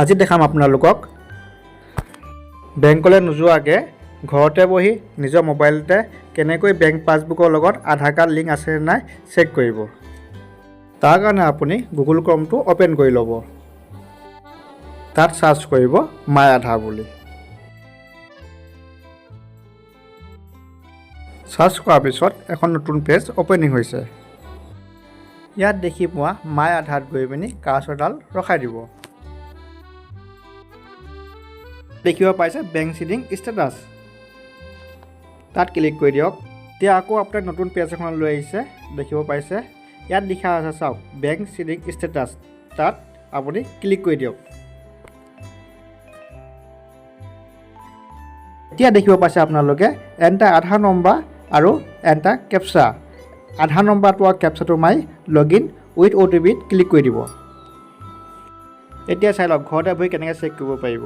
আজি দেখাম আপোনালোকক বেংকলৈ নোযোৱাকৈ ঘৰতে বহি নিজৰ মোবাইলতে কেনেকৈ বেংক পাছবুকৰ লগত আধাৰ কাৰ্ড লিংক আছে নে নাই চেক কৰিব। তাৰ কাৰণে আপুনি গুগল ক্ৰমটো অপেন কৰি ল'ব। তাত সাৰ্চ কৰিব মাই আধাৰ বুলি। সাৰ্চ কৰাৰ পিছত এখন নতুন পেজ অপেনিং হৈছে। ইয়াত দেখি পোৱা মাই আধাৰত গৈ পিনি কাৰ্চৰডাল ৰখাই দিব। দেখিব পাইছে বেংক চিডিং ষ্টেটাছ, তাত ক্লিক কৰি দিয়ক। এতিয়া আকৌ আপোনাৰ নতুন পেজ এখন লৈ আহিছে, দেখিব পাইছে ইয়াত লিখা আছে চাওক বেংক চিডিং ষ্টেটাছ, তাত আপুনি ক্লিক কৰি দিয়ক। এতিয়া দেখিব পাইছে আপোনালোকে এণ্টাৰ আধাৰ নম্বৰ আৰু এণ্টাৰ কেপচা। আধাৰ নম্বৰটো আৰু কেপচাটো মাৰি লগইন উইথ OTP ক্লিক কৰি দিব। এতিয়া চাই লওক ঘৰতে বহি কেনেকৈ চেক কৰিব পাৰিব।